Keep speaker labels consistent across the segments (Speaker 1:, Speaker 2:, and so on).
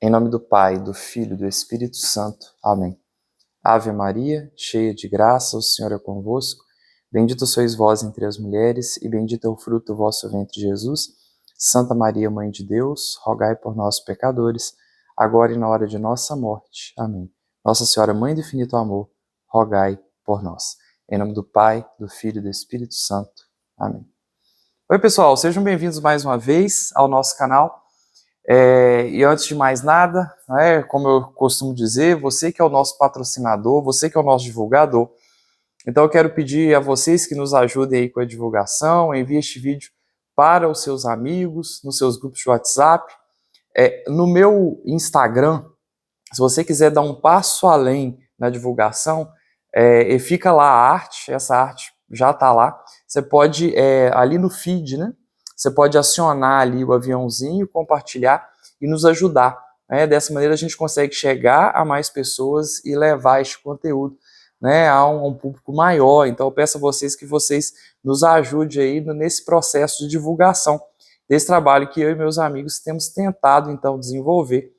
Speaker 1: Em nome do Pai, do Filho e do Espírito Santo. Amém. Ave Maria, cheia de graça, o Senhor é convosco. Bendita sois vós entre as mulheres, e bendito é o fruto do vosso ventre, Jesus. Santa Maria, Mãe de Deus, rogai por nós, pecadores, agora e na hora de nossa morte. Amém. Nossa Senhora, Mãe do infinito amor, rogai por nós. Em nome do Pai, do Filho e do Espírito Santo. Amém. Oi, pessoal, sejam bem-vindos mais uma vez ao nosso canal. E antes de mais nada, como eu costumo dizer, você que é o nosso patrocinador, você que é o nosso divulgador, então eu quero pedir a vocês que nos ajudem aí com a divulgação, envie este vídeo para os seus amigos, nos seus grupos de WhatsApp, no meu Instagram, se você quiser dar um passo além na divulgação, e fica lá a arte, essa arte já está lá, você pode, ali no feed, né? Você pode acionar ali o aviãozinho, compartilhar e nos ajudar. Dessa maneira a gente consegue chegar a mais pessoas e levar este conteúdo, né, a um público maior. Então eu peço a vocês que vocês nos ajudem aí nesse processo de divulgação desse trabalho que eu e meus amigos temos tentado então desenvolver,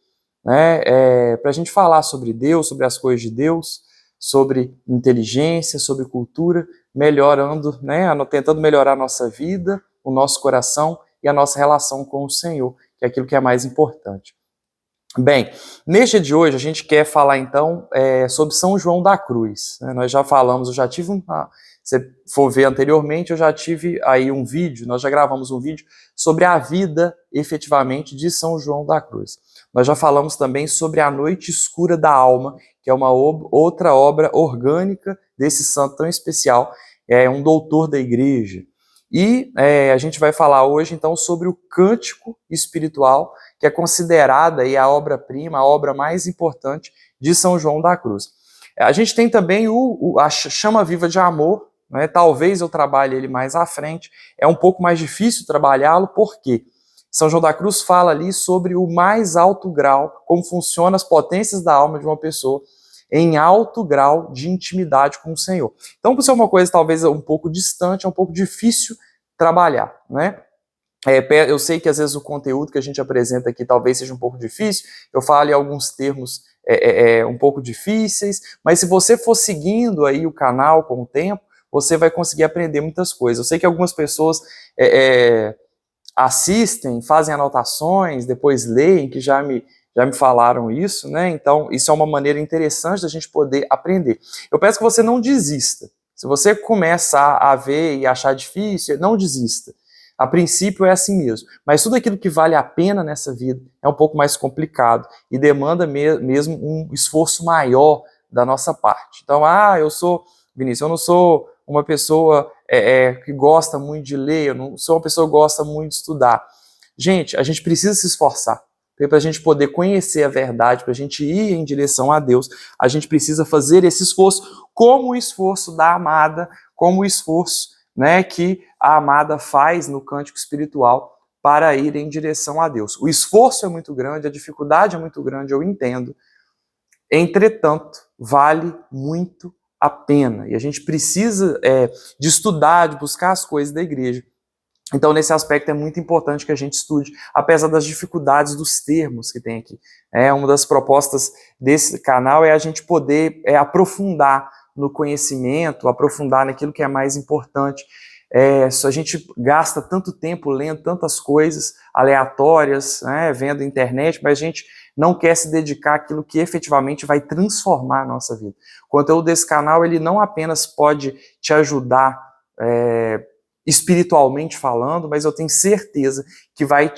Speaker 1: né, para a gente falar sobre Deus, sobre as coisas de Deus, sobre inteligência, sobre cultura, melhorando, né, tentando melhorar a nossa vida, o nosso coração e a nossa relação com o Senhor, que é aquilo que é mais importante. Bem, neste dia de hoje a gente quer falar então sobre São João da Cruz. Nós já falamos, eu já tive se for ver anteriormente, eu já tive aí um vídeo, nós já gravamos um vídeo sobre a vida, efetivamente, de São João da Cruz. Nós já falamos também sobre a Noite Escura da Alma, que é uma outra obra orgânica desse santo tão especial, um doutor da igreja. E a gente vai falar hoje, então, sobre o Cântico Espiritual, que é considerada aí a obra-prima, a obra mais importante de São João da Cruz. A gente tem também a Chama Viva de Amor, né? Talvez eu trabalhe ele mais à frente, é um pouco mais difícil trabalhá-lo, porque São João da Cruz fala ali sobre o mais alto grau, como funcionam as potências da alma de uma pessoa, em alto grau de intimidade com o Senhor. Então, por ser uma coisa talvez um pouco distante, é um pouco difícil trabalhar, né? Eu sei que às vezes o conteúdo que a gente apresenta aqui talvez seja um pouco difícil, eu falo em alguns termos um pouco difíceis, mas se você for seguindo aí o canal com o tempo, você vai conseguir aprender muitas coisas. Eu sei que algumas pessoas assistem, fazem anotações, depois leem, que já me falaram isso, né? Então, isso é uma maneira interessante da gente poder aprender. Eu peço que você não desista. Se você começar a ver e achar difícil, não desista. A princípio é assim mesmo. Mas tudo aquilo que vale a pena nessa vida é um pouco mais complicado e demanda mesmo um esforço maior da nossa parte. Então, Vinícius, eu não sou uma pessoa que gosta muito de ler, eu não sou uma pessoa que gosta muito de estudar. Gente, a gente precisa se esforçar. Para a gente poder conhecer a verdade, para a gente ir em direção a Deus, a gente precisa fazer esse esforço, como o esforço da amada, como o esforço, né, que a amada faz no cântico espiritual para ir em direção a Deus. O esforço é muito grande, a dificuldade é muito grande, eu entendo. Entretanto, vale muito a pena. E a gente precisa de estudar, de buscar as coisas da igreja. Então, nesse aspecto, é muito importante que a gente estude, apesar das dificuldades dos termos que tem aqui. Uma das propostas desse canal é a gente poder aprofundar no conhecimento, aprofundar naquilo que é mais importante. A gente gasta tanto tempo lendo tantas coisas aleatórias, vendo internet, mas a gente não quer se dedicar àquilo que efetivamente vai transformar a nossa vida. O conteúdo desse canal, ele não apenas pode te ajudar espiritualmente falando, mas eu tenho certeza que vai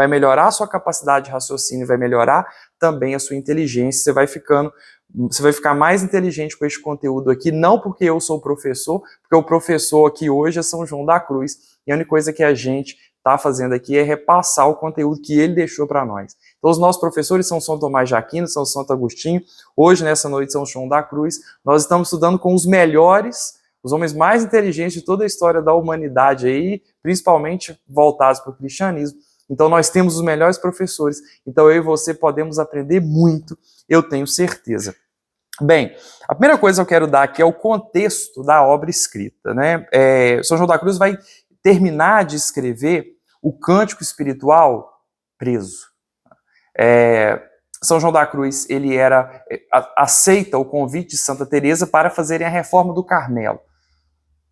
Speaker 1: melhorar a sua capacidade de raciocínio, vai melhorar também a sua inteligência, você vai ficar mais inteligente com este conteúdo aqui, não porque eu sou professor, porque o professor aqui hoje é São João da Cruz, e a única coisa que a gente está fazendo aqui é repassar o conteúdo que ele deixou para nós. Então os nossos professores são São Tomás de Aquino, São Santo Agostinho, hoje nessa noite São João da Cruz, nós estamos estudando com os melhores, os homens mais inteligentes de toda a história da humanidade aí, principalmente voltados para o cristianismo. Então nós temos os melhores professores, então eu e você podemos aprender muito, eu tenho certeza. Bem, a primeira coisa que eu quero dar aqui é o contexto da obra escrita, né? São João da Cruz vai terminar de escrever o Cântico Espiritual preso. São João da Cruz, ele aceita o convite de Santa Teresa para fazerem a reforma do Carmelo.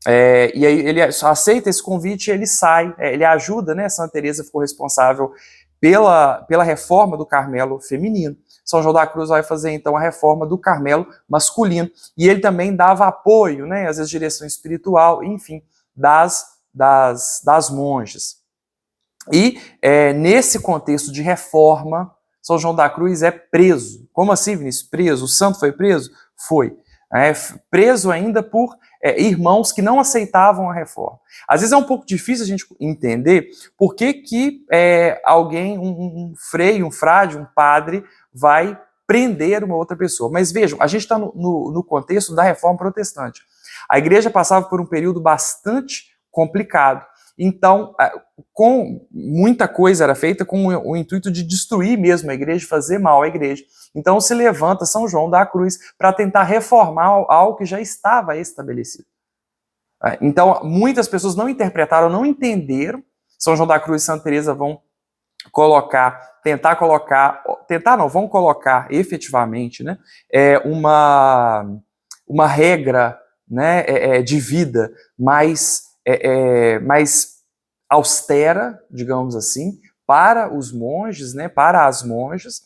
Speaker 1: E aí ele aceita esse convite e ele sai, ele ajuda, né? Santa Teresa ficou responsável pela reforma do Carmelo feminino. São João da Cruz vai fazer então a reforma do Carmelo masculino. E ele também dava apoio, né? Às vezes direção espiritual, enfim, das monjas. E nesse contexto de reforma, São João da Cruz é preso. Como assim, Vinícius? Preso? O santo foi preso? Foi. Preso ainda por irmãos que não aceitavam a reforma. Às vezes é um pouco difícil a gente entender por que alguém, um freio, um frade, um padre, vai prender uma outra pessoa. Mas vejam, a gente está no contexto da reforma protestante. A igreja passava por um período bastante complicado. Então, muita coisa era feita com o intuito de destruir mesmo a igreja, fazer mal à igreja. Então se levanta São João da Cruz para tentar reformar algo que já estava estabelecido. Então, muitas pessoas não interpretaram, não entenderam. São João da Cruz e Santa Teresa vão vão colocar efetivamente, né, uma regra, né, de vida mais austera, digamos assim, para os monges, né, para as monjas,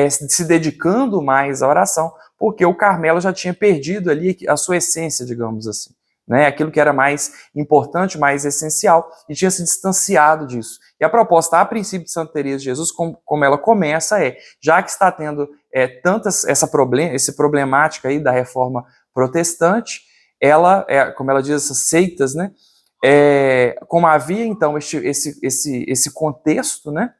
Speaker 1: se dedicando mais à oração, porque o Carmelo já tinha perdido ali a sua essência, digamos assim, né, aquilo que era mais importante, mais essencial, e tinha se distanciado disso. E a proposta, a princípio, de Santa Teresa de Jesus, como ela começa, já que está tendo essa problemática aí da reforma protestante, como ela diz, essas seitas, né, como havia então esse contexto, né,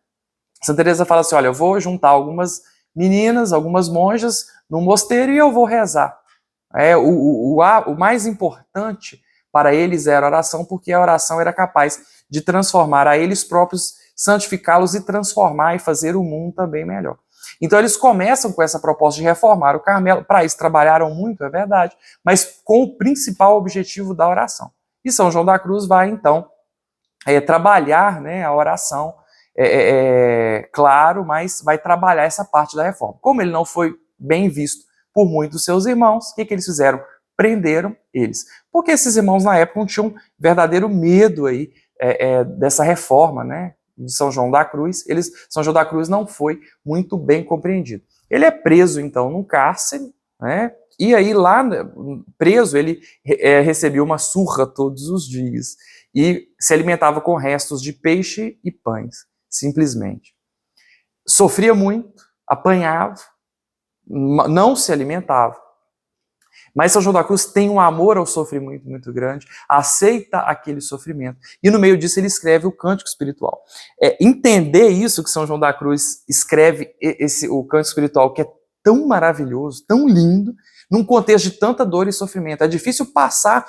Speaker 1: Santa Teresa fala assim, olha, eu vou juntar algumas meninas, algumas monjas no mosteiro e eu vou rezar. O mais importante para eles era a oração, porque a oração era capaz de transformar a eles próprios, santificá-los e transformar e fazer o mundo também melhor. Então eles começam com essa proposta de reformar o Carmelo, para isso trabalharam muito, é verdade, mas com o principal objetivo da oração. E São João da Cruz vai então trabalhar, né, a oração, claro, mas vai trabalhar essa parte da reforma. Como ele não foi bem visto por muitos dos seus irmãos, o que eles fizeram? Prenderam eles. Porque esses irmãos na época não tinham verdadeiro medo aí, dessa reforma, né, de São João da Cruz. São João da Cruz não foi muito bem compreendido. Ele é preso então num cárcere, né, e aí lá preso ele recebia uma surra todos os dias e se alimentava com restos de peixe e pães, simplesmente. Sofria muito, apanhava, não se alimentava. Mas São João da Cruz tem um amor ao sofrimento muito grande, aceita aquele sofrimento. E no meio disso ele escreve o Cântico Espiritual. Entender isso que São João da Cruz escreve, o Cântico Espiritual, que é tão maravilhoso, tão lindo, num contexto de tanta dor e sofrimento. É difícil passar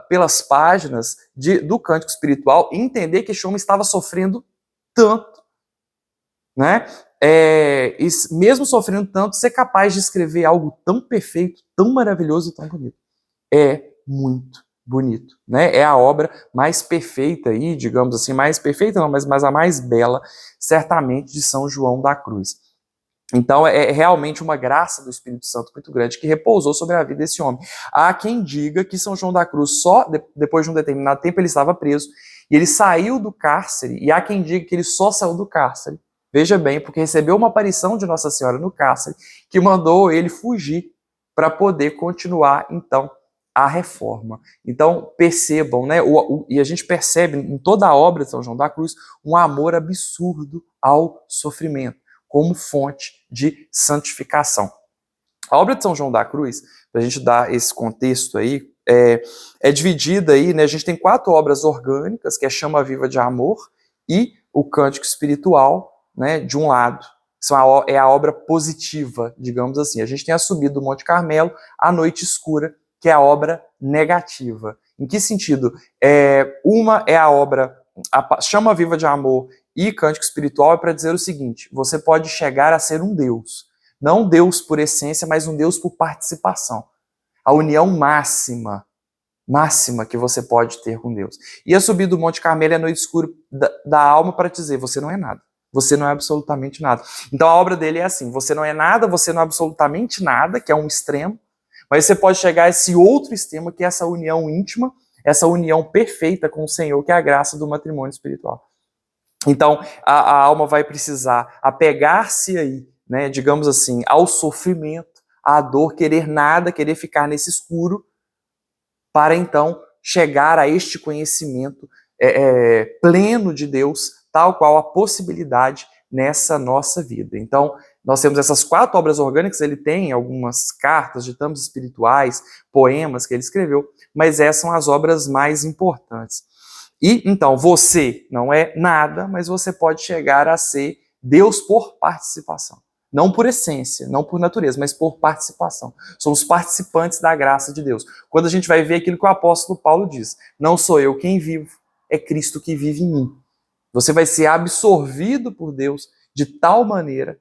Speaker 1: pelas páginas do Cântico Espiritual e entender que esse homem estava sofrendo tanto, né? E mesmo sofrendo tanto, ser capaz de escrever algo tão perfeito, tão maravilhoso e tão bonito. É muito bonito, né? É a obra mais perfeita aí, digamos assim, mais perfeita não, mas a mais bela, certamente, de São João da Cruz. Então é realmente uma graça do Espírito Santo muito grande que repousou sobre a vida desse homem. Há quem diga que São João da Cruz só depois de um determinado tempo ele estava preso e ele saiu do cárcere, e há quem diga que ele só saiu do cárcere, veja bem, porque recebeu uma aparição de Nossa Senhora no cárcere que mandou ele fugir para poder continuar então a reforma. Então percebam, né, e a gente percebe em toda a obra de São João da Cruz um amor absurdo ao sofrimento como fonte de santificação. A obra de São João da Cruz, para a gente dar esse contexto aí, é dividida aí, né, a gente tem 4 obras orgânicas, que é Chama Viva de Amor e o Cântico Espiritual, né, de um lado. É a obra positiva, digamos assim. A gente tem a Subida do Monte Carmelo, a Noite Escura, que é a obra negativa. Em que sentido? Uma é a obra Chama Viva de Amor e Cântico Espiritual, é para dizer o seguinte: você pode chegar a ser um Deus. Não Deus por essência, mas um Deus por participação. A união máxima que você pode ter com Deus. E a Subida do Monte Carmelo é a Noite Escura da alma, para dizer, você não é nada. você não é absolutamente nada. Então a obra dele é assim, você não é nada, você não é absolutamente nada, que é um extremo, mas você pode chegar a esse outro extremo, que é essa união íntima, essa união perfeita com o Senhor, que é a graça do matrimônio espiritual. Então, a alma vai precisar apegar-se aí, né, digamos assim, ao sofrimento, à dor, querer nada, querer ficar nesse escuro, para então chegar a este conhecimento pleno de Deus, tal qual a possibilidade nessa nossa vida. Então, nós temos essas 4 obras orgânicas, ele tem algumas cartas, ditames espirituais, poemas que ele escreveu, mas essas são as obras mais importantes. E, então, você não é nada, mas você pode chegar a ser Deus por participação. Não por essência, não por natureza, mas por participação. Somos participantes da graça de Deus. Quando a gente vai ver aquilo que o apóstolo Paulo diz, não sou eu quem vivo, é Cristo que vive em mim. Você vai ser absorvido por Deus de tal maneira,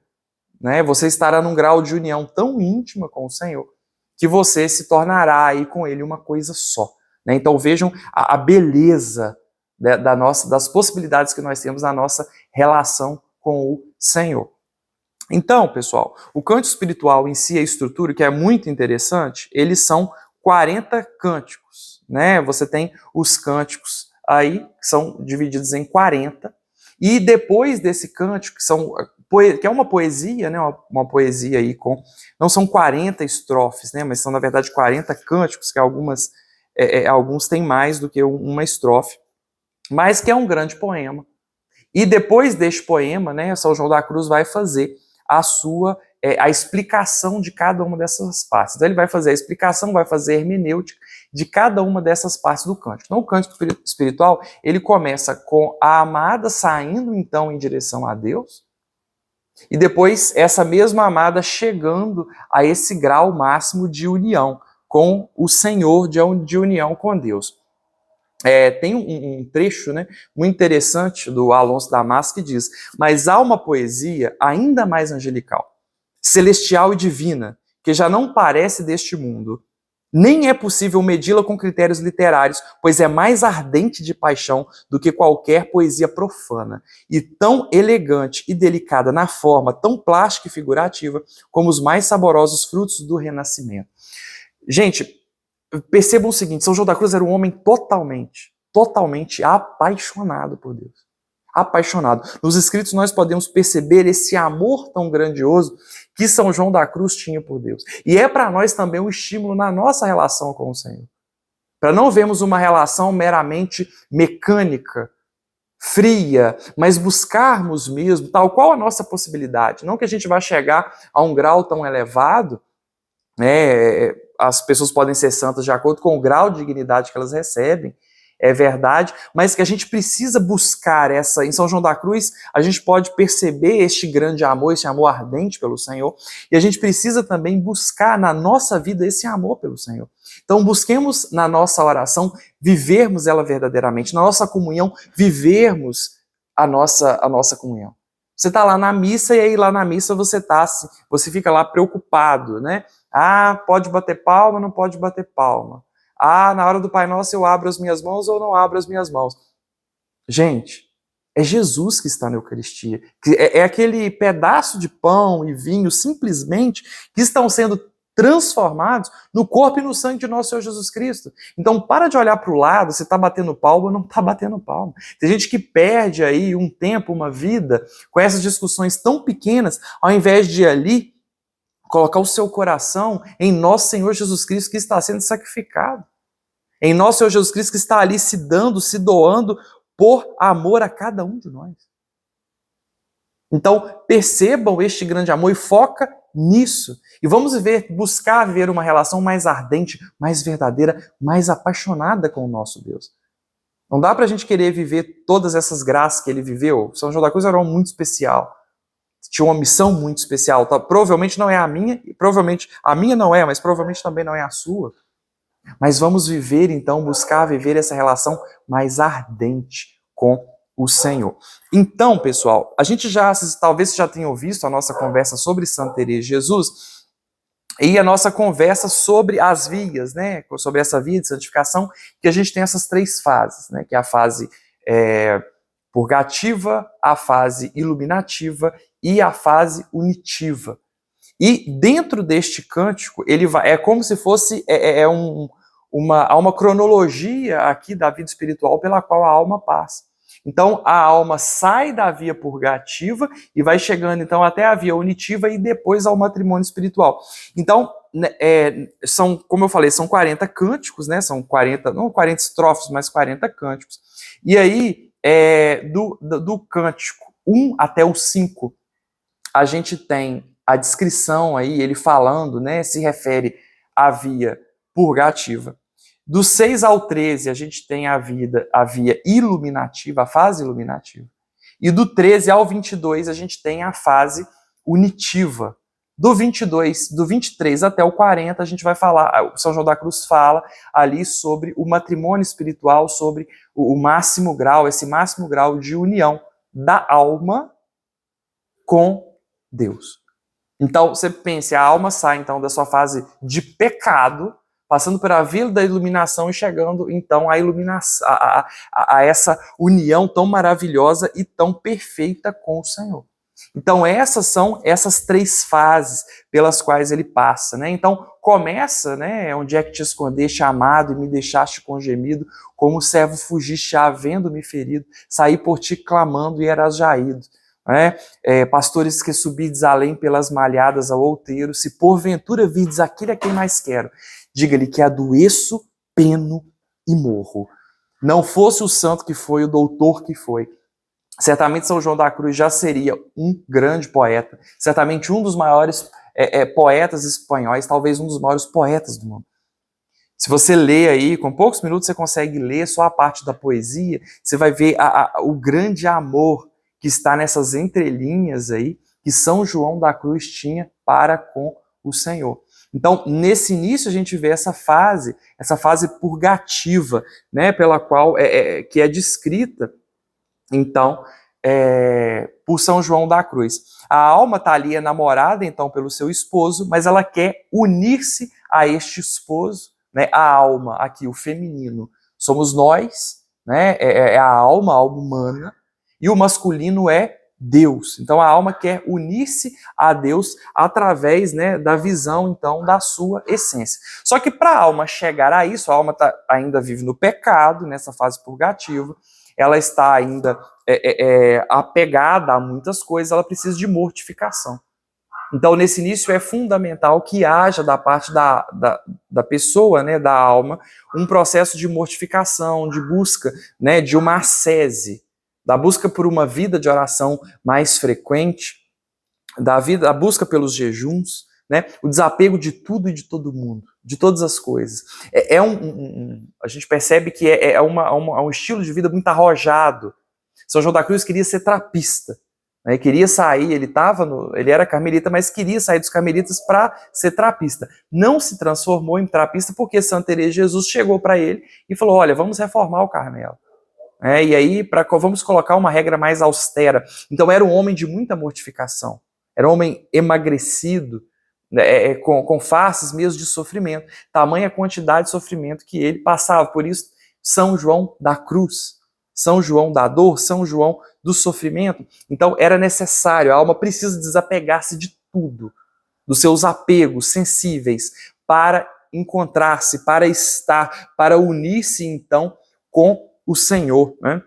Speaker 1: né? Você estará num grau de união tão íntima com o Senhor, que você se tornará aí com Ele uma coisa só. Né? Então vejam a beleza das possibilidades que nós temos na nossa relação com o Senhor. Então, pessoal, o canto espiritual em si, a estrutura, que é muito interessante, eles são 40 cânticos, né? Você tem os cânticos aí, que são divididos em 40, e depois desse cântico, que é uma poesia, né? Uma poesia aí com... Não são 40 estrofes, né? Mas são, na verdade, 40 cânticos, que alguns têm mais do que uma estrofe, mas que é um grande poema. E depois deste poema, né, São João da Cruz vai fazer a explicação de cada uma dessas partes. Então ele vai fazer a explicação, vai fazer a hermenêutica de cada uma dessas partes do cântico. Então o cântico espiritual, ele começa com a amada saindo então em direção a Deus, e depois essa mesma amada chegando a esse grau máximo de união com o Senhor, de união com Deus. Tem um trecho, né, muito interessante do Alonso Damasio que diz: mas há uma poesia ainda mais angelical, celestial e divina, que já não parece deste mundo. Nem é possível medi-la com critérios literários, pois é mais ardente de paixão do que qualquer poesia profana, e tão elegante e delicada na forma, tão plástica e figurativa, como os mais saborosos frutos do Renascimento. Gente, percebam o seguinte, São João da Cruz era um homem totalmente apaixonado por Deus. Apaixonado. Nos escritos nós podemos perceber esse amor tão grandioso que São João da Cruz tinha por Deus. E é para nós também um estímulo na nossa relação com o Senhor. Para não vermos uma relação meramente mecânica, fria, mas buscarmos mesmo, tal qual a nossa possibilidade. Não que a gente vá chegar a um grau tão elevado, né? As pessoas podem ser santas de acordo com o grau de dignidade que elas recebem, é verdade, mas que a gente precisa buscar essa... Em São João da Cruz, a gente pode perceber este grande amor, esse amor ardente pelo Senhor, e a gente precisa também buscar na nossa vida esse amor pelo Senhor. Então busquemos na nossa oração vivermos ela verdadeiramente, na nossa comunhão vivermos a nossa comunhão. Você está lá na missa e aí lá na missa você fica lá preocupado, né? Ah, pode bater palma, não pode bater palma. Ah, na hora do Pai Nosso eu abro as minhas mãos ou não abro as minhas mãos. Gente, é Jesus que está na Eucaristia. É aquele pedaço de pão e vinho, simplesmente, que estão sendo transformados no corpo e no sangue de nosso Senhor Jesus Cristo. Então, para de olhar para o lado, se está batendo palma ou não está batendo palma. Tem gente que perde aí um tempo, uma vida, com essas discussões tão pequenas, ao invés de ir ali, colocar o seu coração em nosso Senhor Jesus Cristo que está sendo sacrificado. Em nosso Senhor Jesus Cristo que está ali se dando, se doando por amor a cada um de nós. Então, percebam este grande amor e foca nisso. E vamos buscar ver uma relação mais ardente, mais verdadeira, mais apaixonada com o nosso Deus. Não dá para a gente querer viver todas essas graças que ele viveu. São João da Cruz era um homem muito especial. Tinha uma missão muito especial. Tá? Provavelmente não é a minha, provavelmente a minha não é, mas provavelmente também não é a sua. Mas vamos viver, então, buscar viver essa relação mais ardente com o Senhor. Então, pessoal, a gente talvez já tenham visto a nossa conversa sobre Santa Teresa de Jesus e a nossa conversa sobre as vias, né? Sobre essa via de santificação, que a gente tem essas 3 fases, né? Que é a fase purgativa, a fase iluminativa e a fase unitiva. E dentro deste cântico, é como se fosse há uma cronologia aqui da vida espiritual pela qual a alma passa. Então, a alma sai da via purgativa e vai chegando então até a via unitiva e depois ao matrimônio espiritual. Então, como eu falei, são 40 cânticos, né? São 40, não 40 estrofes, mas 40 cânticos. E aí, do cântico 1 até o 5, a gente tem a descrição aí, ele falando, né? Se refere à via purgativa. Do 6 ao 13, a gente tem a via iluminativa, a fase iluminativa. E do 13 ao 22, a gente tem a fase unitiva. Do 23 até o 40, a gente vai falar, São João da Cruz fala ali sobre o matrimônio espiritual, sobre o máximo grau, esse máximo grau de união da alma com Deus. Então, você pensa, a alma sai então da sua fase de pecado, passando pela via da iluminação e chegando então à iluminação, a essa união tão maravilhosa e tão perfeita com o Senhor. Então essas são essas 3 fases pelas quais ele passa, né? Então começa, né? Onde é que te escondeste, amado, e me deixaste com gemido, como o servo fugiste, havendo-me ferido, saí por ti clamando e eras jaído. Pastores que subides além pelas malhadas ao outeiro, se porventura vides aquele a quem mais quero, diga-lhe que adoeço, peno e morro. Não fosse o santo que foi, o doutor que foi. Certamente São João da Cruz já seria um grande poeta, certamente um dos maiores poetas espanhóis, talvez um dos maiores poetas do mundo. Se você lê aí, com poucos minutos você consegue ler só a parte da poesia, você vai ver o grande amor que está nessas entrelinhas aí, que São João da Cruz tinha para com o Senhor. Então, nesse início a gente vê essa fase purgativa, né, pela qual que é descrita, então, por São João da Cruz. A alma está ali enamorada, então, pelo seu esposo, mas ela quer unir-se a este esposo, né, a alma, aqui, o feminino, somos nós, né, a alma humana, e o masculino é Deus. Então a alma quer unir-se a Deus através, né, da visão, então, da sua essência. Só que para a alma chegar a isso, a alma ainda vive no pecado, nessa fase purgativa, ela está ainda apegada a muitas coisas, ela precisa de mortificação. Então, nesse início, é fundamental que haja da parte da pessoa, né, da alma, um processo de mortificação, de busca, né, de uma ascese, da busca por uma vida de oração mais frequente, da busca pelos jejuns, né, o desapego de tudo e de todo mundo, de todas as coisas. A gente percebe que é um estilo de vida muito arrojado. São João da Cruz queria ser trapista, né, queria sair, ele era carmelita, mas queria sair dos carmelitas para ser trapista. Não se transformou em trapista porque Santa Teresa de Jesus chegou para ele e falou, olha, vamos reformar o Carmelo. E aí, vamos colocar uma regra mais austera. Então era um homem de muita mortificação, era um homem emagrecido, com faces mesmo de sofrimento, tamanha quantidade de sofrimento que ele passava. Por isso, São João da Cruz, São João da dor, São João do sofrimento. Então era necessário, a alma precisa desapegar-se de tudo, dos seus apegos sensíveis, para encontrar-se, para estar, para unir-se então com o Senhor, né?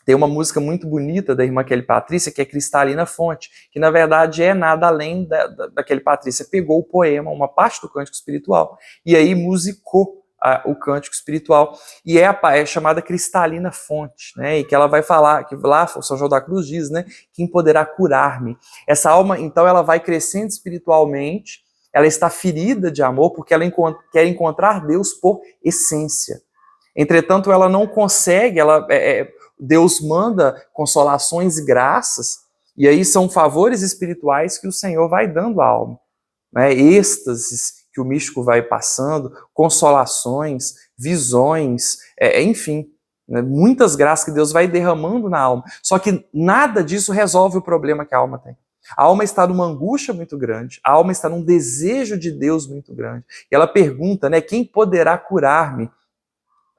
Speaker 1: Tem uma música muito bonita da irmã Kelly Patrícia, que é Cristalina Fonte, que na verdade é nada além da Kelly Patrícia. Pegou o poema, uma parte do cântico espiritual, e aí musicou o cântico espiritual, e é chamada Cristalina Fonte, né? E que ela vai falar, que lá São João da Cruz diz, né? Quem poderá curar-me? Essa alma, então, ela vai crescendo espiritualmente, ela está ferida de amor, porque ela quer encontrar Deus por essência. Entretanto, ela não consegue, Deus manda consolações e graças, e aí são favores espirituais que o Senhor vai dando à alma, né? Êxtases que o místico vai passando, consolações, visões, enfim, né? Muitas graças que Deus vai derramando na alma. Só que nada disso resolve o problema que a alma tem. A alma está numa angústia muito grande, a alma está num desejo de Deus muito grande. E ela pergunta, né, quem poderá curar-me?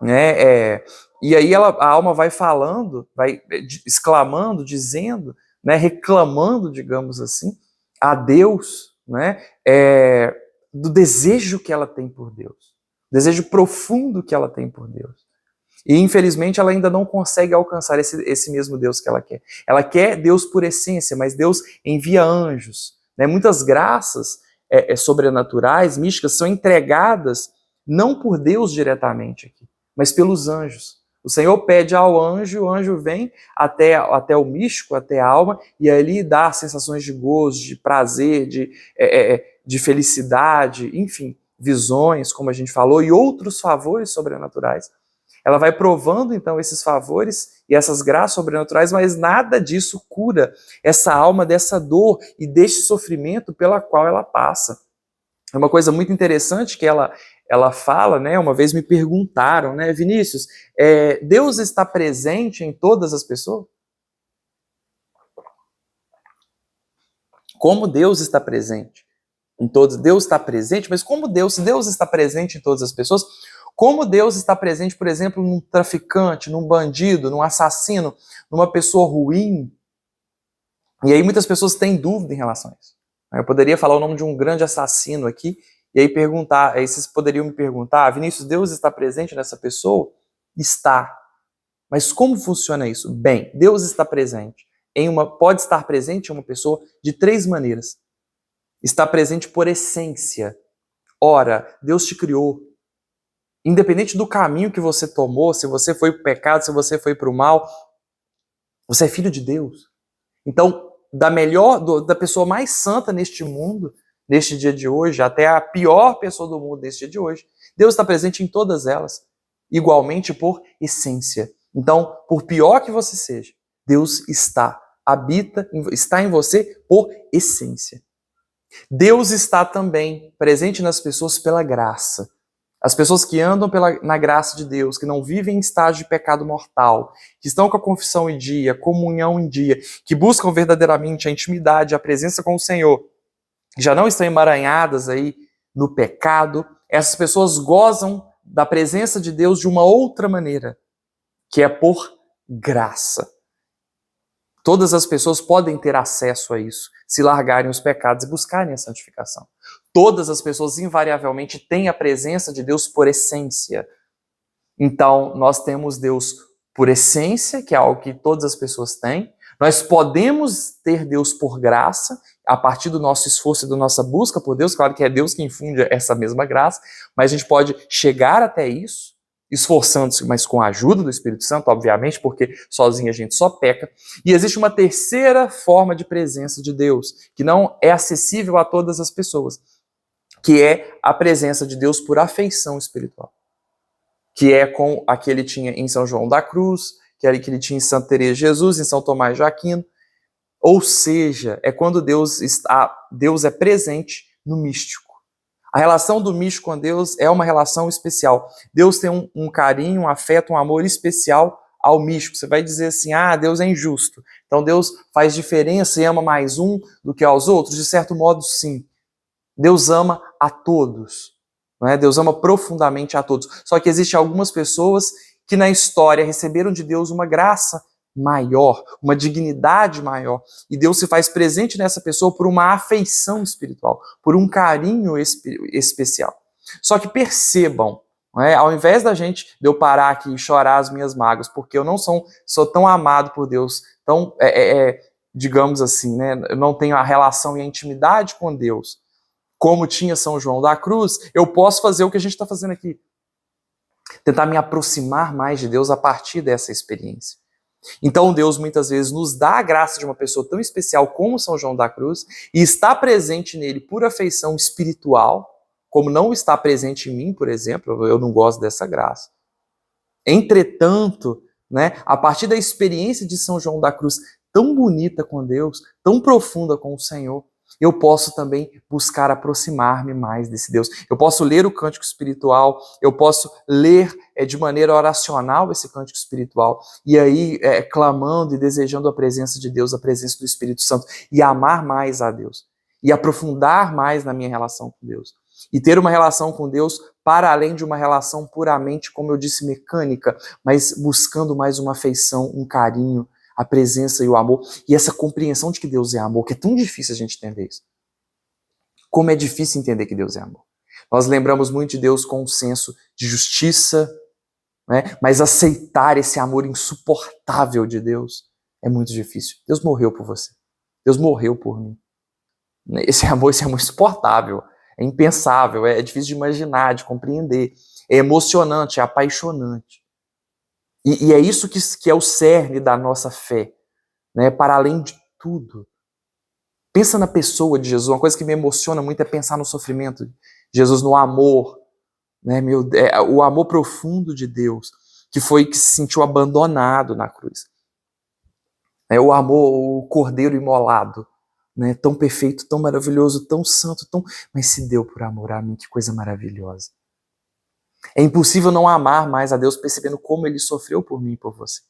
Speaker 1: né? E aí a alma vai falando, vai exclamando, dizendo, né? Reclamando, digamos assim, a Deus, né? Do desejo que ela tem por Deus, desejo profundo que ela tem por Deus. E infelizmente ela ainda não consegue alcançar esse mesmo Deus que ela quer. Ela quer Deus por essência, mas Deus envia anjos, né? Muitas graças sobrenaturais, místicas, são entregadas não por Deus diretamente aqui, mas pelos anjos. O Senhor pede ao anjo, o anjo vem até o místico, até a alma, e ali dá sensações de gozo, de prazer, de felicidade, enfim, visões, como a gente falou, e outros favores sobrenaturais. Ela vai provando, então, esses favores e essas graças sobrenaturais, mas nada disso cura essa alma dessa dor e deste sofrimento pela qual ela passa. É uma coisa muito interessante que ela fala, né? Uma vez me perguntaram, né, Vinícius, Deus está presente em todas as pessoas? Como Deus está presente em todas? Deus está presente, mas como se Deus está presente em todas as pessoas, como Deus está presente, por exemplo, num traficante, num bandido, num assassino, numa pessoa ruim? E aí muitas pessoas têm dúvida em relação a isso. Eu poderia falar o nome de um grande assassino aqui, e aí aí vocês poderiam me perguntar, Vinícius, Deus está presente nessa pessoa? Está. Mas como funciona isso? Bem, Deus está presente pode estar presente em uma pessoa de 3 maneiras. Está presente por essência. Ora, Deus te criou. Independente do caminho que você tomou, se você foi para o pecado, se você foi para o mal, você é filho de Deus. Então, da pessoa mais santa neste mundo, neste dia de hoje, até a pior pessoa do mundo neste dia de hoje, Deus está presente em todas elas, igualmente por essência. Então, por pior que você seja, Deus está em você por essência. Deus está também presente nas pessoas pela graça. As pessoas que andam na graça de Deus, que não vivem em estágio de pecado mortal, que estão com a confissão em dia, comunhão em dia, que buscam verdadeiramente a intimidade, a presença com o Senhor, já não estão emaranhadas aí no pecado, essas pessoas gozam da presença de Deus de uma outra maneira, que é por graça. Todas as pessoas podem ter acesso a isso, se largarem os pecados e buscarem a santificação. Todas as pessoas, invariavelmente, têm a presença de Deus por essência. Então, nós temos Deus por essência, que é algo que todas as pessoas têm. Nós podemos ter Deus por graça, a partir do nosso esforço e da nossa busca por Deus. Claro que é Deus que infunde essa mesma graça, mas a gente pode chegar até isso, esforçando-se, mas com a ajuda do Espírito Santo, obviamente, porque sozinho a gente só peca. E existe uma terceira forma de presença de Deus, que não é acessível a todas as pessoas, que é a presença de Deus por afeição espiritual, que é com a que ele tinha em São João da Cruz, que era que ele tinha em Santa Teresa de Jesus, em São Tomás de Aquino. Ou seja, é quando Deus é presente no místico. A relação do místico com Deus é uma relação especial. Deus tem um carinho, um afeto, um amor especial ao místico. Você vai dizer assim, Deus é injusto. Então Deus faz diferença e ama mais um do que aos outros? De certo modo, sim. Deus ama a todos. Não é? Deus ama profundamente a todos. Só que existem algumas pessoas que na história receberam de Deus uma graça maior, uma dignidade maior. E Deus se faz presente nessa pessoa por uma afeição espiritual, por um carinho especial. Só que percebam, não é? Ao invés de eu parar aqui e chorar as minhas mágoas, porque eu não sou tão amado por Deus, tão, digamos assim, né? Eu não tenho a relação e a intimidade com Deus, como tinha São João da Cruz, eu posso fazer o que a gente está fazendo aqui. Tentar me aproximar mais de Deus a partir dessa experiência. Então Deus muitas vezes nos dá a graça de uma pessoa tão especial como São João da Cruz e está presente nele por afeição espiritual, como não está presente em mim, por exemplo, eu não gosto dessa graça. Entretanto, né, a partir da experiência de São João da Cruz tão bonita com Deus, tão profunda com o Senhor, eu posso também buscar aproximar-me mais desse Deus. Eu posso ler o cântico espiritual, eu posso ler de maneira oracional esse cântico espiritual, e aí clamando e desejando a presença de Deus, a presença do Espírito Santo, e amar mais a Deus, e aprofundar mais na minha relação com Deus. E ter uma relação com Deus para além de uma relação puramente, como eu disse, mecânica, mas buscando mais uma afeição, um carinho, a presença e o amor. E essa compreensão de que Deus é amor, que é tão difícil a gente entender isso. Como é difícil entender que Deus é amor. Nós lembramos muito de Deus com um senso de justiça, né? Mas aceitar esse amor insuportável de Deus é muito difícil. Deus morreu por você. Deus morreu por mim. Esse amor insuportável, é impensável, é difícil de imaginar, de compreender. É emocionante, é apaixonante. E é isso que é o cerne da nossa fé, né? Para além de tudo. Pensa na pessoa de Jesus. Uma coisa que me emociona muito é pensar no sofrimento de Jesus, no amor, né? O amor profundo de Deus, que se sentiu abandonado na cruz. O amor, o cordeiro imolado, né? Tão perfeito, tão maravilhoso, tão santo, mas se deu por amor a mim, que coisa maravilhosa. É impossível não amar mais a Deus percebendo como Ele sofreu por mim e por você.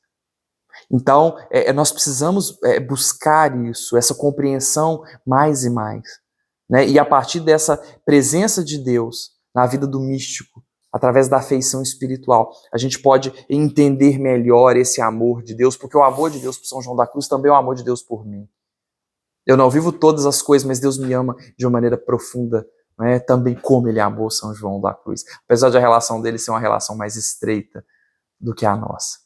Speaker 1: Então, nós precisamos buscar isso, essa compreensão mais e mais. Né? E a partir dessa presença de Deus na vida do místico, através da afeição espiritual, a gente pode entender melhor esse amor de Deus, porque o amor de Deus por São João da Cruz também é o amor de Deus por mim. Eu não vivo todas as coisas, mas Deus me ama de uma maneira profunda, né? Também como Ele amou São João da Cruz. Apesar de a relação dele ser uma relação mais estreita do que a nossa,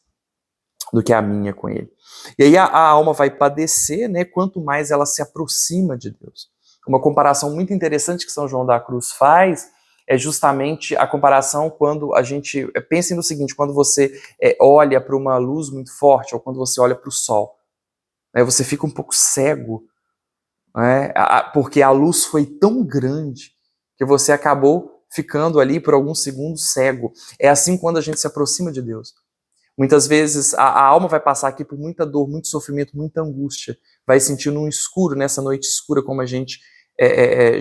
Speaker 1: do que a minha com Ele. E aí a alma vai padecer, né? Quanto mais ela se aproxima de Deus. Uma comparação muito interessante que São João da Cruz faz é justamente a comparação quando a gente... Pense no seguinte, quando você olha para uma luz muito forte, ou quando você olha para o sol, né? Você fica um pouco cego, né? Porque a luz foi tão grande que você acabou ficando ali por alguns segundos cego. É assim quando a gente se aproxima de Deus. Muitas vezes a alma vai passar aqui por muita dor, muito sofrimento, muita angústia, vai sentir num escuro, nessa noite escura, como a gente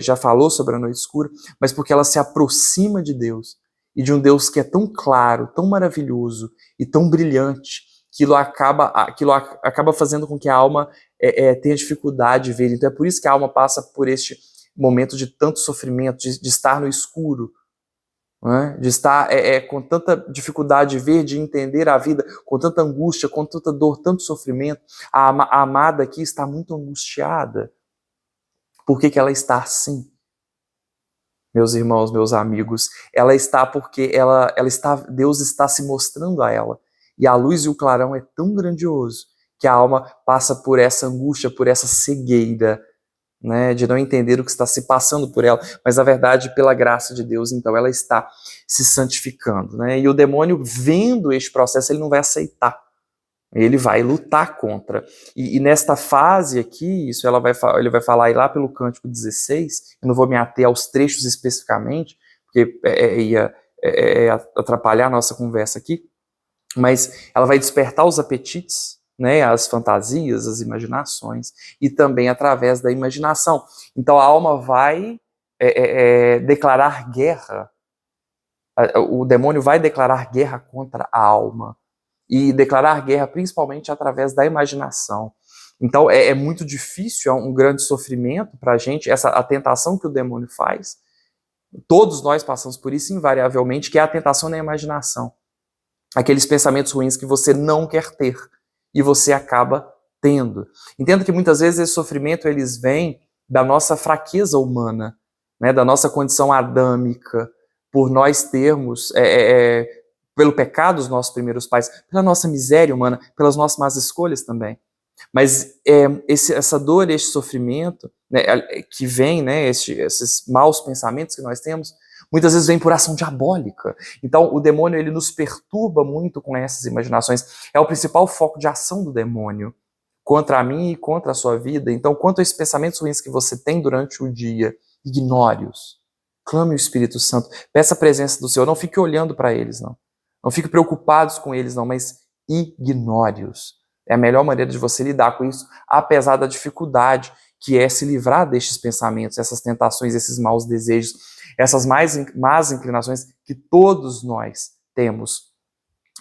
Speaker 1: já falou sobre a noite escura, mas porque ela se aproxima de Deus, e de um Deus que é tão claro, tão maravilhoso e tão brilhante, que aquilo acaba fazendo com que a alma tenha dificuldade de ver. Então é por isso que a alma passa por este momento de tanto sofrimento, de estar no escuro, né? De estar com tanta dificuldade de ver, de entender a vida, com tanta angústia, com tanta dor, tanto sofrimento. A amada aqui está muito angustiada. Por que ela está assim? Meus irmãos, meus amigos, ela está porque Deus está se mostrando a ela. E a luz e o clarão é tão grandioso que a alma passa por essa angústia, por essa cegueira, né, de não entender o que está se passando por ela, mas na verdade, pela graça de Deus, então ela está se santificando, né? E o demônio, vendo este processo, ele não vai aceitar, ele vai lutar contra. E nesta fase aqui, ele vai falar aí lá pelo Cântico 16, eu não vou me ater aos trechos especificamente, porque ia atrapalhar a nossa conversa aqui, mas ela vai despertar os apetites, né, as fantasias, as imaginações, e também através da imaginação. Então a alma vai declarar guerra, o demônio vai declarar guerra contra a alma, e declarar guerra principalmente através da imaginação. Então é muito difícil, é um grande sofrimento para a gente, a tentação que o demônio faz. Todos nós passamos por isso invariavelmente, que é a tentação na imaginação. Aqueles pensamentos ruins que você não quer ter e você acaba tendo. Entenda que muitas vezes esse sofrimento eles vêm da nossa fraqueza humana, né, da nossa condição adâmica, por nós termos, pelo pecado dos nossos primeiros pais, pela nossa miséria humana, pelas nossas más escolhas também. Mas essa dor, este sofrimento, né, que vem, né, esses maus pensamentos que nós temos, muitas vezes vem por ação diabólica. Então, o demônio ele nos perturba muito com essas imaginações. É o principal foco de ação do demônio contra mim e contra a sua vida. Então, quanto a esses pensamentos ruins que você tem durante o dia, ignore-os. Clame o Espírito Santo. Peça a presença do Senhor. Não fique olhando para eles, não. Não fique preocupados com eles, não, mas ignore-os. É a melhor maneira de você lidar com isso, apesar da dificuldade que é se livrar destes pensamentos, essas tentações, esses maus desejos, essas más inclinações que todos nós temos.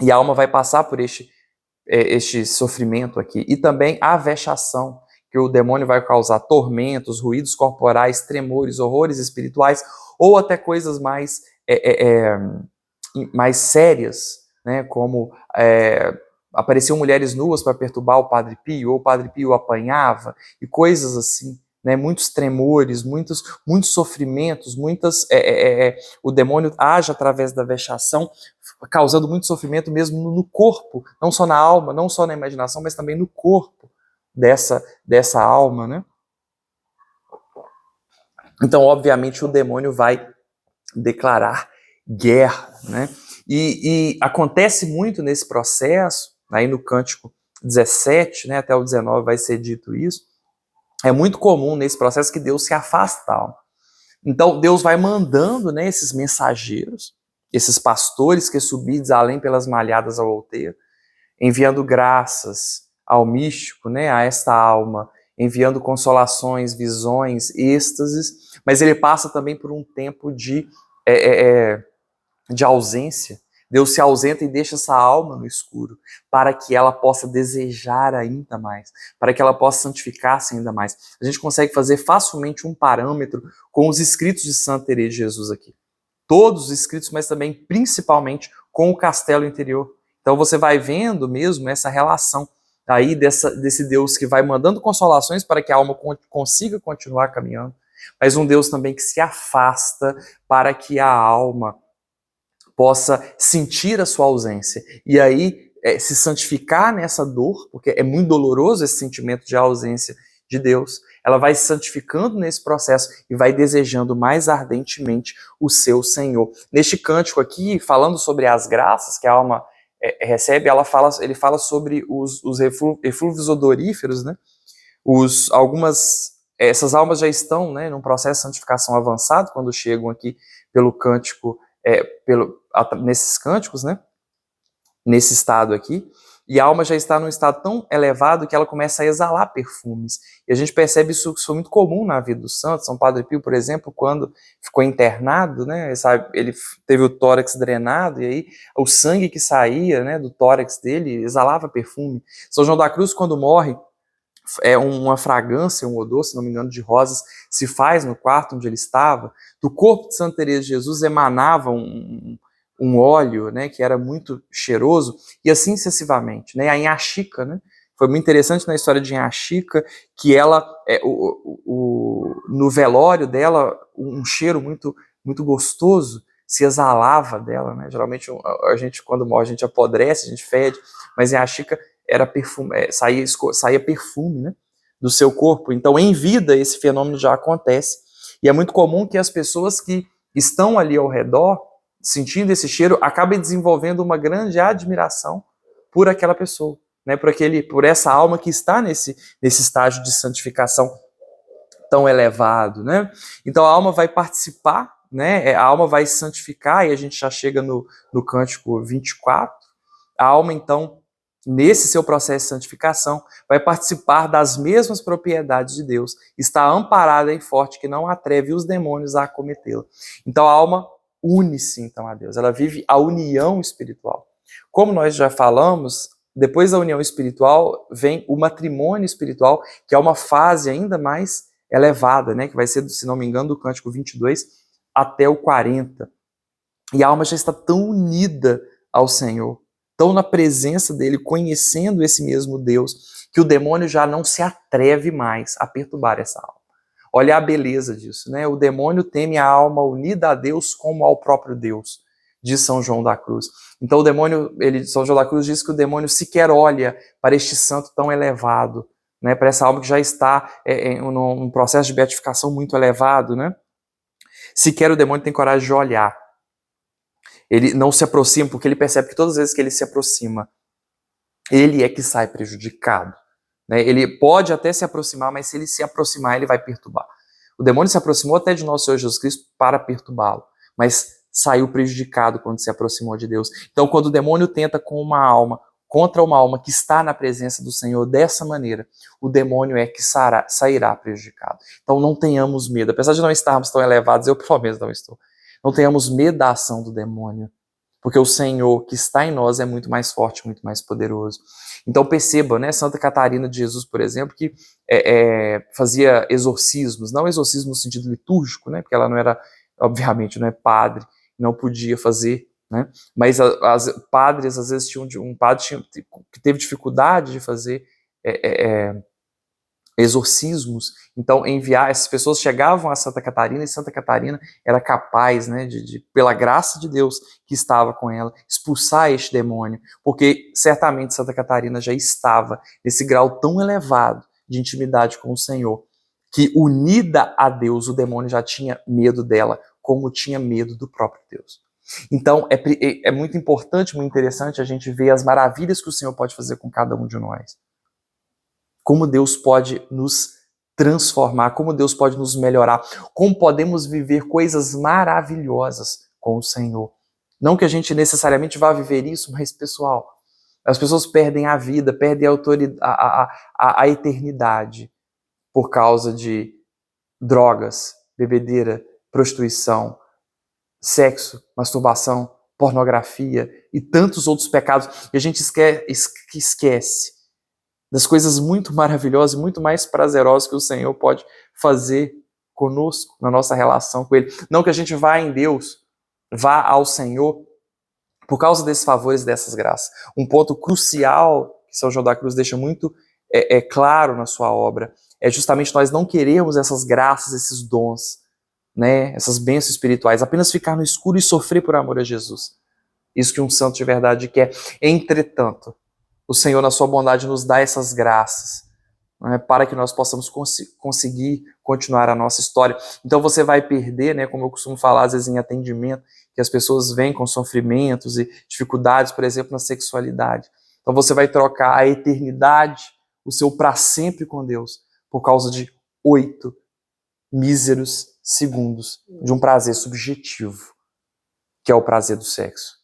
Speaker 1: E a alma vai passar por este sofrimento aqui. E também a vexação, que o demônio vai causar tormentos, ruídos corporais, tremores, horrores espirituais, ou até coisas mais sérias, né, como apareciam mulheres nuas para perturbar o Padre Pio, ou o Padre Pio apanhava, e coisas assim, né, muitos tremores, muitos sofrimentos, o demônio age através da vexação, causando muito sofrimento mesmo no corpo, não só na alma, não só na imaginação, mas também no corpo dessa alma, né? Então, obviamente, o demônio vai declarar guerra, né? E acontece muito nesse processo, aí no Cântico 17, né, até o 19 vai ser dito isso, é muito comum nesse processo que Deus se afasta da alma. Então, Deus vai mandando, né, esses mensageiros, esses pastores que subidos além pelas malhadas ao outeiro, enviando graças ao místico, né, a esta alma, enviando consolações, visões, êxtases, mas ele passa também por um tempo de ausência. Deus se ausenta e deixa essa alma no escuro, para que ela possa desejar ainda mais, para que ela possa santificar-se ainda mais. A gente consegue fazer facilmente um parâmetro com os escritos de Santa Teresa de Jesus aqui. Todos os escritos, mas também principalmente com o castelo interior. Então você vai vendo mesmo essa relação aí desse Deus que vai mandando consolações para que a alma consiga continuar caminhando, mas um Deus também que se afasta para que a alma possa sentir a sua ausência e aí se santificar nessa dor, porque é muito doloroso esse sentimento de ausência de Deus. Ela vai se santificando nesse processo e vai desejando mais ardentemente o seu Senhor. Neste cântico aqui, falando sobre as graças que a alma recebe, ele fala sobre os eflúvios odoríferos, né? Essas almas já estão, né, num processo de santificação avançado quando chegam aqui pelo cântico, nesses cânticos, né, nesse estado aqui, e a alma já está num estado tão elevado que ela começa a exalar perfumes. E a gente percebe isso foi muito comum na vida dos santos. São Padre Pio, por exemplo, quando ficou internado, né, ele teve o tórax drenado, e aí o sangue que saía, né, do tórax dele exalava perfume. São João da Cruz, quando morre, uma fragrância, um odor, se não me engano, de rosas, se faz no quarto onde ele estava. Do corpo de Santa Teresa de Jesus emanava um óleo, né, que era muito cheiroso, e assim sucessivamente. Né? A Inhaxica, né, foi muito interessante na história de Inhaxica, que ela, no velório dela, um cheiro muito, muito gostoso se exalava dela. Né? Geralmente, a gente, quando morre, a gente apodrece, a gente fede, mas Inhaxica era perfume, saía perfume, né, do seu corpo. Então, em vida, esse fenômeno já acontece. E é muito comum que as pessoas que estão ali ao redor, sentindo esse cheiro, acabem desenvolvendo uma grande admiração por aquela pessoa, né, por essa alma que está nesse estágio de santificação tão elevado. Né? Então, a alma vai participar, né, a alma vai se santificar, e a gente já chega no cântico 24. A alma, então, nesse seu processo de santificação, vai participar das mesmas propriedades de Deus, está amparada e forte, que não atreve os demônios a acometê-la. Então a alma une-se então a Deus, ela vive a união espiritual. Como nós já falamos, depois da união espiritual vem o matrimônio espiritual, que é uma fase ainda mais elevada, né, que vai ser, se não me engano, do cântico 22 até o 40. E a alma já está tão unida ao Senhor, estão na presença dele, conhecendo esse mesmo Deus, que o demônio já não se atreve mais a perturbar essa alma. Olha a beleza disso, né? O demônio teme a alma unida a Deus como ao próprio Deus, diz São João da Cruz. Então o demônio, São João da Cruz diz que o demônio sequer olha para este santo tão elevado, né? Para essa alma que já está num processo de beatificação muito elevado, né? Sequer o demônio tem coragem de olhar. Ele não se aproxima, porque ele percebe que todas as vezes que ele se aproxima, ele é que sai prejudicado. Né? Ele pode até se aproximar, mas se ele se aproximar, ele vai perturbar. O demônio se aproximou até de nosso Senhor Jesus Cristo para perturbá-lo, mas saiu prejudicado quando se aproximou de Deus. Então, quando o demônio tenta contra uma alma que está na presença do Senhor dessa maneira, o demônio é que sairá prejudicado. Então, não tenhamos medo. Apesar de não estarmos tão elevados, eu pelo menos não estou. Não tenhamos medo da ação do demônio, porque o Senhor que está em nós é muito mais forte, muito mais poderoso. Então perceba, né, Santa Catarina de Jesus, por exemplo, que fazia exorcismos, não exorcismo no sentido litúrgico, né, porque ela não era obviamente não é padre, não podia fazer, né? Mas padres, às vezes, um padre que teve dificuldade de fazer exorcismos, então essas pessoas chegavam a Santa Catarina, e Santa Catarina era capaz, né, pela graça de Deus que estava com ela, expulsar este demônio, porque certamente Santa Catarina já estava nesse grau tão elevado de intimidade com o Senhor, que unida a Deus, o demônio já tinha medo dela, como tinha medo do próprio Deus. Então é muito importante, muito interessante a gente ver as maravilhas que o Senhor pode fazer com cada um de nós. Como Deus pode nos transformar, como Deus pode nos melhorar, como podemos viver coisas maravilhosas com o Senhor. Não que a gente necessariamente vá viver isso, mas, pessoal, as pessoas perdem a vida, perdem a eternidade por causa de drogas, bebedeira, prostituição, sexo, masturbação, pornografia e tantos outros pecados. E a gente esquece das coisas muito maravilhosas e muito mais prazerosas que o Senhor pode fazer conosco, na nossa relação com Ele. Não que a gente vá em Deus, vá ao Senhor por causa desses favores, dessas graças. Um ponto crucial que São João da Cruz deixa muito claro na sua obra é justamente nós não queremos essas graças, esses dons, né, essas bênçãos espirituais, apenas ficar no escuro e sofrer por amor a Jesus. Isso que um santo de verdade quer. Entretanto, o Senhor, na sua bondade, nos dá essas graças, né, para que nós possamos conseguir continuar a nossa história. Então você vai perder, né, como eu costumo falar às vezes em atendimento, que as pessoas vêm com sofrimentos e dificuldades, por exemplo, na sexualidade. Então você vai trocar a eternidade, o seu para sempre com Deus, por causa de 8 míseros segundos de um prazer subjetivo, que é o prazer do sexo.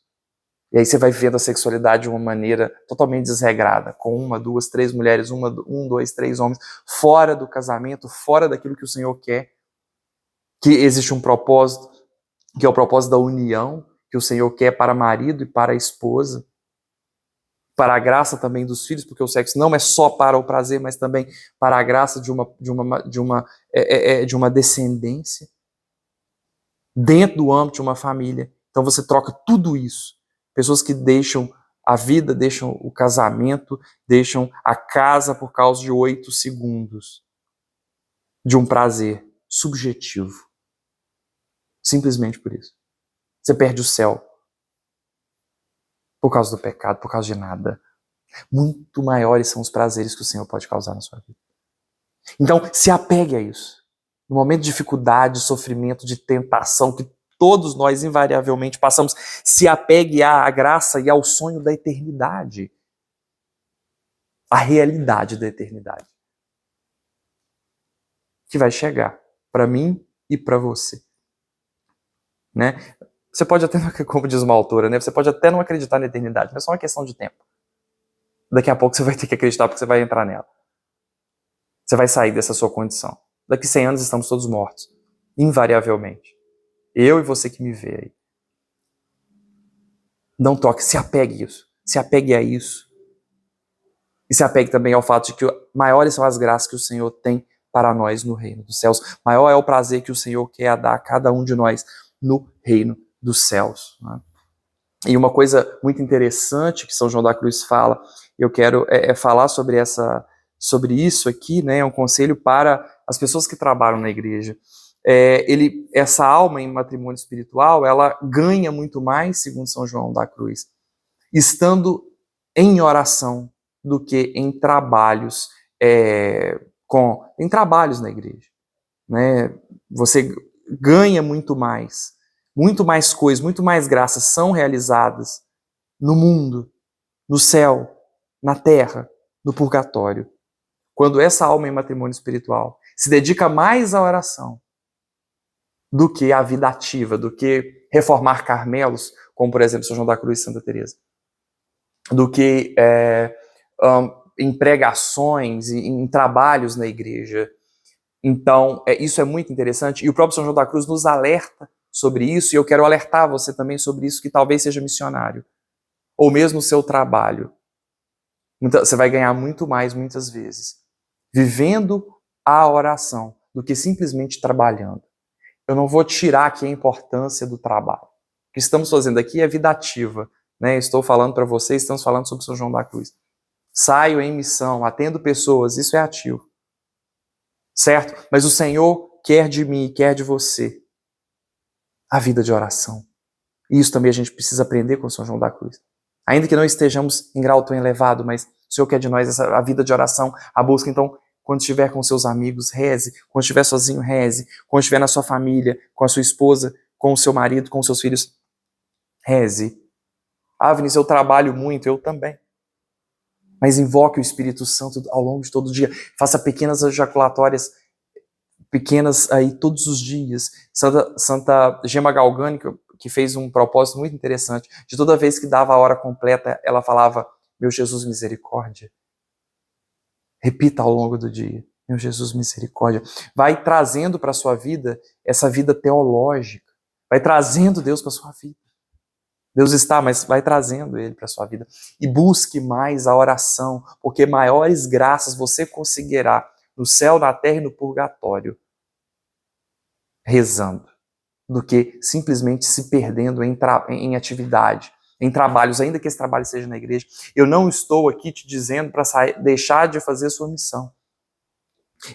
Speaker 1: E aí você vai vendo a sexualidade de uma maneira totalmente desregrada, com 1, 2, 3 mulheres, 1, 2, 3 homens, fora do casamento, fora daquilo que o Senhor quer, que existe um propósito, que é o propósito da união, que o Senhor quer para marido e para a esposa, para a graça também dos filhos, porque o sexo não é só para o prazer, mas também para a graça de uma descendência, dentro do âmbito de uma família. Então você troca tudo isso. Pessoas que deixam a vida, deixam o casamento, deixam a casa por causa de 8 segundos de um prazer subjetivo. Simplesmente por isso. Você perde o céu por causa do pecado, por causa de nada. Muito maiores são os prazeres que o Senhor pode causar na sua vida. Então, se apegue a isso. No momento de dificuldade, de sofrimento, de tentação, que todos nós invariavelmente passamos, se apegue à graça e ao sonho da eternidade. A realidade da eternidade. Que vai chegar para mim e para você. Né? Você pode até, como diz uma autora, né? Você pode até não acreditar na eternidade, mas é só uma questão de tempo. Daqui a pouco você vai ter que acreditar porque você vai entrar nela. Você vai sair dessa sua condição. Daqui 100 anos estamos todos mortos. Invariavelmente. Eu e você que me vê aí. Não toque, se apegue a isso. Se apegue a isso. E se apegue também ao fato de que maiores são as graças que o Senhor tem para nós no reino dos céus. Maior é o prazer que o Senhor quer dar a cada um de nós no reino dos céus. Né? E uma coisa muito interessante que São João da Cruz fala, eu quero falar sobre isso aqui, né? É um conselho para as pessoas que trabalham na igreja. Essa alma em matrimônio espiritual, ela ganha muito mais, segundo São João da Cruz, estando em oração do que em trabalhos na igreja. Né? Você ganha muito mais coisas, muito mais graças são realizadas no mundo, no céu, na terra, no purgatório. Quando essa alma em matrimônio espiritual se dedica mais à oração do que à vida ativa, do que reformar Carmelos, como por exemplo São João da Cruz e Santa Teresa, do que em pregações, em trabalhos na igreja. Então, isso é muito interessante, e o próprio São João da Cruz nos alerta sobre isso, e eu quero alertar você também sobre isso, que talvez seja missionário, ou mesmo o seu trabalho. Então, você vai ganhar muito mais, muitas vezes, vivendo a oração, do que simplesmente trabalhando. Eu não vou tirar aqui a importância do trabalho. O que estamos fazendo aqui é vida ativa, né? Estou falando para vocês, estamos falando sobre São João da Cruz. Saio em missão, atendo pessoas, isso é ativo. Certo? Mas o Senhor quer de mim, quer de você a vida de oração. E isso também a gente precisa aprender com São João da Cruz. Ainda que não estejamos em grau tão elevado, mas o Senhor quer de nós a vida de oração, a busca. Então, quando estiver com seus amigos, reze. Quando estiver sozinho, reze. Quando estiver na sua família, com a sua esposa, com o seu marido, com os seus filhos, reze. Ah, Vinícius, eu trabalho muito, eu também. Mas invoque o Espírito Santo ao longo de todo o dia. Faça pequenas ejaculatórias, pequenas aí todos os dias. Santa Gema Galgani, que fez um propósito muito interessante, de toda vez que dava a hora completa, ela falava, meu Jesus, misericórdia. Repita ao longo do dia, meu Jesus, misericórdia. Vai trazendo para a sua vida essa vida teológica. Vai trazendo Deus para a sua vida. Deus está, mas vai trazendo Ele para a sua vida. E busque mais a oração, porque maiores graças você conseguirá no céu, na terra e no purgatório, rezando, do que simplesmente se perdendo em atividade, em trabalhos, ainda que esse trabalho seja na igreja. Eu não estou aqui te dizendo para deixar de fazer a sua missão.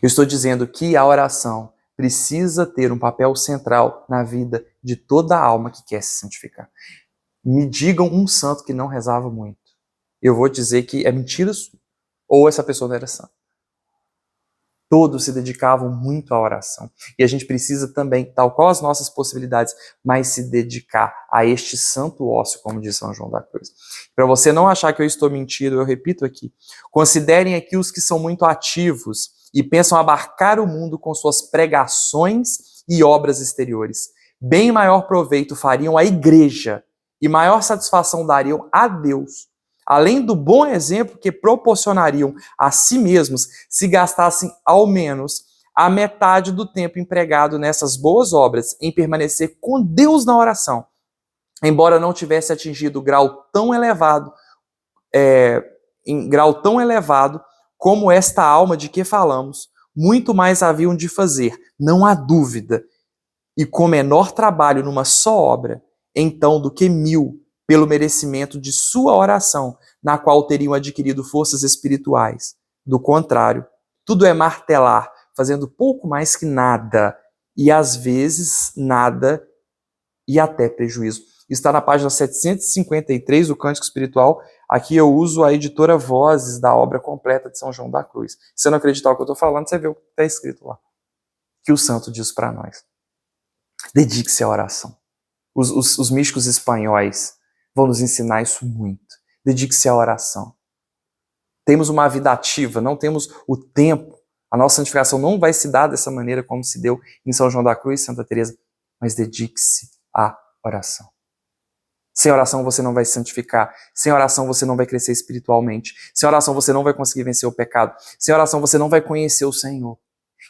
Speaker 1: Eu estou dizendo que a oração precisa ter um papel central na vida de toda alma que quer se santificar. Me digam um santo que não rezava muito. Eu vou dizer que é mentira sua, ou essa pessoa não era santa. Todos se dedicavam muito à oração. E a gente precisa também, tal qual as nossas possibilidades, mas se dedicar a este santo ócio, como diz São João da Cruz. Para você não achar que eu estou mentindo, eu repito aqui. Considerem aqui os que são muito ativos e pensam abarcar o mundo com suas pregações e obras exteriores. Bem maior proveito fariam à igreja e maior satisfação dariam a Deus, além do bom exemplo que proporcionariam a si mesmos se gastassem ao menos a metade do tempo empregado nessas boas obras em permanecer com Deus na oração, embora não tivesse atingido grau tão elevado, em grau tão elevado como esta alma de que falamos, muito mais haviam de fazer, não há dúvida, e com menor trabalho numa só obra, então do que 1000 pelo merecimento de sua oração, na qual teriam adquirido forças espirituais. Do contrário, tudo é martelar, fazendo pouco mais que nada, e às vezes nada e até prejuízo. Está na página 753 do Cântico Espiritual. Aqui eu uso a editora Vozes da obra completa de São João da Cruz. Se você não acreditar no que eu estou falando, você vê o que está escrito lá. Que o santo diz para nós. Dedique-se à oração. Os místicos espanhóis vão nos ensinar isso muito. Dedique-se à oração. Temos uma vida ativa, não temos o tempo. A nossa santificação não vai se dar dessa maneira como se deu em São João da Cruz e Santa Teresa, mas dedique-se à oração. Sem oração você não vai se santificar. Sem oração você não vai crescer espiritualmente. Sem oração você não vai conseguir vencer o pecado. Sem oração você não vai conhecer o Senhor.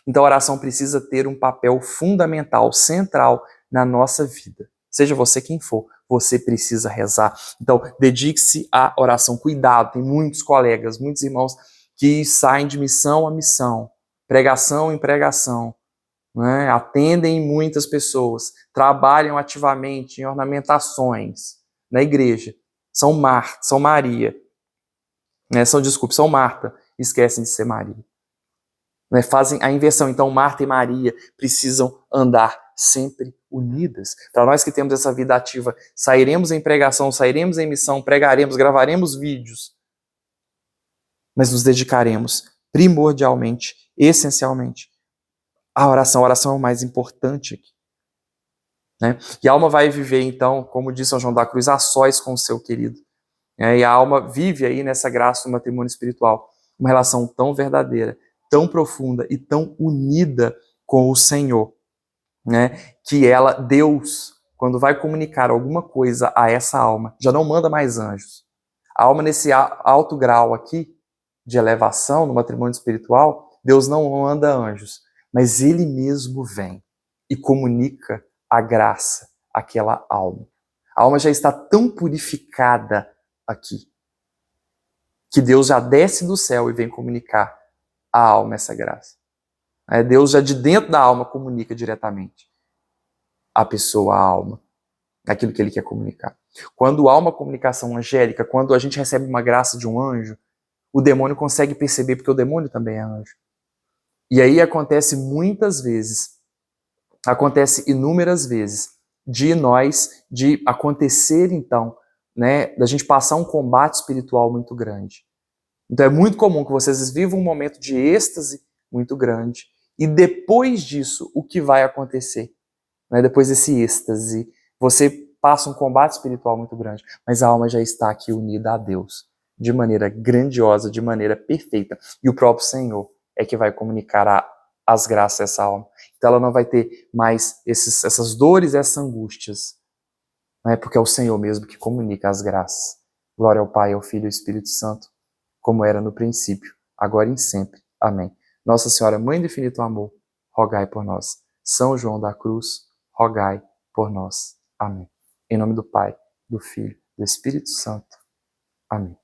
Speaker 1: Então a oração precisa ter um papel fundamental, central na nossa vida. Seja você quem for, você precisa rezar. Então, dedique-se à oração. Cuidado, tem muitos colegas, muitos irmãos que saem de missão a missão, pregação em pregação, né? Atendem muitas pessoas, trabalham ativamente em ornamentações na igreja. São Maria, né? São Marta, esquecem de ser Maria. Né? Fazem a inversão. Então, Marta e Maria precisam andar sempre unidas. Para nós que temos essa vida ativa, sairemos em pregação, sairemos em missão, pregaremos, gravaremos vídeos, mas nos dedicaremos primordialmente, essencialmente, à oração. A oração é o mais importante aqui. Né? E a alma vai viver, então, como diz São João da Cruz, a sós com o seu querido. E a alma vive aí nessa graça do matrimônio espiritual, uma relação tão verdadeira, tão profunda e tão unida com o Senhor, né? Que Deus, quando vai comunicar alguma coisa a essa alma, já não manda mais anjos. A alma nesse alto grau aqui, de elevação no matrimônio espiritual, Deus não manda anjos, mas Ele mesmo vem e comunica a graça àquela alma. A alma já está tão purificada aqui, que Deus já desce do céu e vem comunicar à alma essa graça. Deus já de dentro da alma comunica diretamente. a pessoa, a alma, aquilo que ele quer comunicar. Quando há uma comunicação angélica, quando a gente recebe uma graça de um anjo, o demônio consegue perceber, porque o demônio também é anjo. E aí acontece muitas vezes, acontece inúmeras vezes, de acontecer então, né, da gente passar um combate espiritual muito grande. Então é muito comum que vocês vivam um momento de êxtase muito grande, e depois disso, o que vai acontecer? Né? Depois desse êxtase, você passa um combate espiritual muito grande, mas a alma já está aqui unida a Deus, de maneira grandiosa, de maneira perfeita. E o próprio Senhor é que vai comunicar as graças a essa alma. Então ela não vai ter mais essas dores, essas angústias, né? Porque é o Senhor mesmo que comunica as graças. Glória ao Pai, ao Filho e ao Espírito Santo, como era no princípio, agora e sempre. Amém. Nossa Senhora, Mãe do Infinito Amor, rogai por nós. São João da Cruz, rogai por nós. Amém. Em nome do Pai, do Filho, do Espírito Santo. Amém.